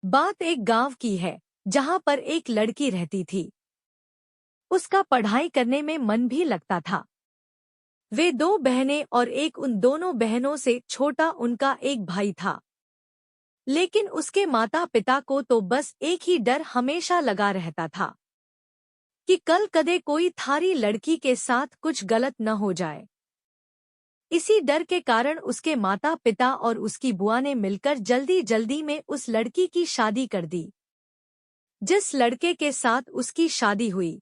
बात एक गांव की है जहां पर एक लड़की रहती थी। उसका पढ़ाई करने में मन भी लगता था। वे दो बहनें और एक उन दोनों बहनों से छोटा उनका एक भाई था। लेकिन उसके माता पिता को तो बस एक ही डर हमेशा लगा रहता था कि कल कदे कोई थारी लड़की के साथ कुछ गलत न हो जाए। इसी डर के कारण उसके माता पिता और उसकी बुआ ने मिलकर जल्दी जल्दी में उस लड़की की शादी कर दी। जिस लड़के के साथ उसकी शादी हुई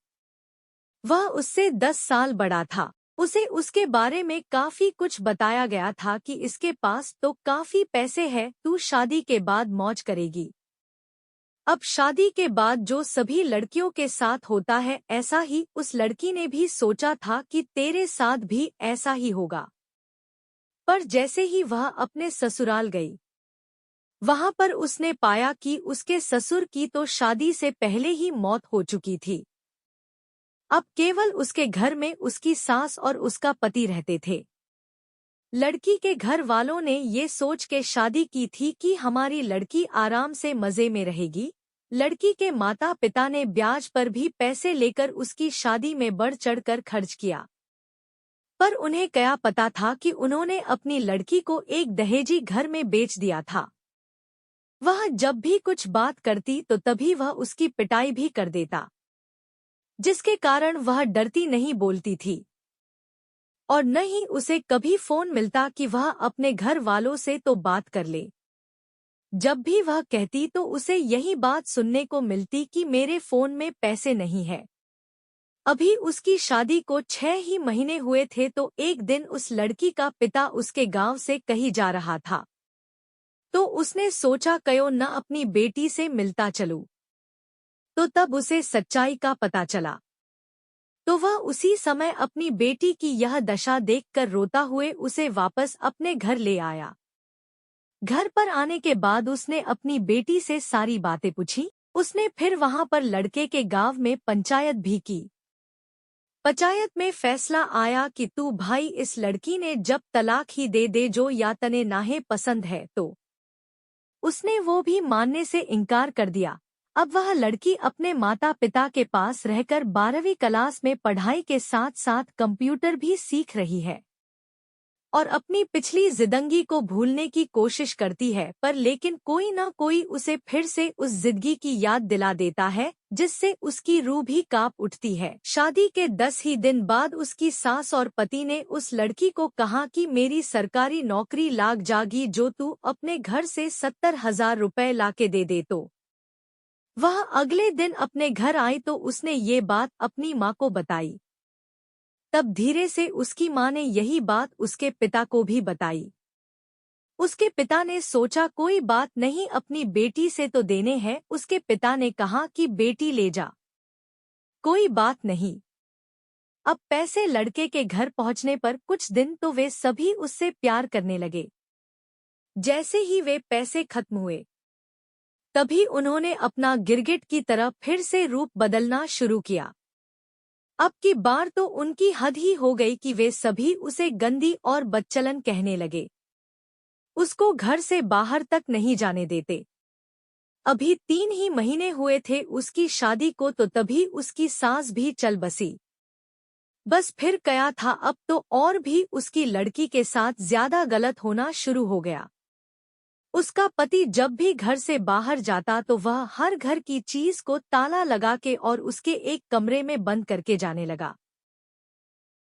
वह उससे 10 साल बड़ा था। उसे उसके बारे में काफी कुछ बताया गया था कि इसके पास तो काफी पैसे हैं, तू शादी के बाद मौज करेगी। अब शादी के बाद जो सभी लड़कियों के साथ होता है ऐसा ही उस लड़की ने भी सोचा था कि तेरे साथ भी ऐसा ही होगा। पर जैसे ही वह अपने ससुराल गई वहां पर उसने पाया कि उसके ससुर की तो शादी से पहले ही मौत हो चुकी थी। अब केवल उसके घर में उसकी सास और उसका पति रहते थे। लड़की के घर वालों ने ये सोच के शादी की थी कि हमारी लड़की आराम से मजे में रहेगी। लड़की के माता पिता ने ब्याज पर भी पैसे लेकर उसकी शादी में बढ़ चढ़कर खर्च किया। पर उन्हें क्या पता था कि उन्होंने अपनी लड़की को एक दहेजी घर में बेच दिया था। वह जब भी कुछ बात करती तो तभी वह उसकी पिटाई भी कर देता, जिसके कारण वह डरती नहीं बोलती थी और न ही उसे कभी फोन मिलता कि वह अपने घर वालों से तो बात कर ले। जब भी वह कहती तो उसे यही बात सुनने को मिलती कि मेरे फोन में पैसे नहीं है। अभी उसकी शादी को 6 ही महीने हुए थे तो एक दिन उस लड़की का पिता उसके गांव से कहीं जा रहा था। तो उसने सोचा क्यों न अपनी बेटी से मिलता चलूं। तो तब उसे सच्चाई का पता चला। तो वह उसी समय अपनी बेटी की यह दशा देखकर रोता हुए उसे वापस अपने घर ले आया। घर पर आने के बाद उसने अपनी बेटी से सारी बातें पूछी। उसने फिर वहां पर लड़के के गांव में पंचायत भी की। पंचायत में फैसला आया कि तू भाई इस लड़की ने जब तलाक ही दे दे, जो या तने नाहे पसंद है तो। उसने वो भी मानने से इनकार कर दिया। अब वह लड़की अपने माता पिता के पास रहकर 12वीं क्लास में पढ़ाई के साथ साथ कंप्यूटर भी सीख रही है और अपनी पिछली जिंदगी को भूलने की कोशिश करती है। पर लेकिन कोई न कोई उसे फिर से उस जिंदगी की याद दिला देता है जिससे उसकी रूह भी कांप उठती है। शादी के 10 ही दिन बाद उसकी सास और पति ने उस लड़की को कहा कि मेरी सरकारी नौकरी लाग जागी जो तू अपने घर से 70,000 रुपए लाके दे दे। तो वह अगले दिन अपने घर आई तो उसने ये बात अपनी माँ को बताई। तब धीरे से उसकी माँ ने यही बात उसके पिता को भी बताई। उसके पिता ने सोचा कोई बात नहीं, अपनी बेटी से तो देने हैं। उसके पिता ने कहा कि बेटी ले जा, कोई बात नहीं। अब पैसे लड़के के घर पहुंचने पर कुछ दिन तो वे सभी उससे प्यार करने लगे। जैसे ही वे पैसे खत्म हुए तभी उन्होंने अपना गिरगिट की तरह फिर से रूप बदलना शुरू किया। अब की बार तो उनकी हद ही हो गई कि वे सभी उसे गंदी और बदचलन कहने लगे। उसको घर से बाहर तक नहीं जाने देते। अभी 3 ही महीने हुए थे उसकी शादी को तो तभी उसकी सास भी चल बसी। बस फिर क्या था, अब तो और भी उसकी लड़की के साथ ज्यादा गलत होना शुरू हो गया। उसका पति जब भी घर से बाहर जाता तो वह हर घर की चीज को ताला लगा के और उसके एक कमरे में बंद करके जाने लगा।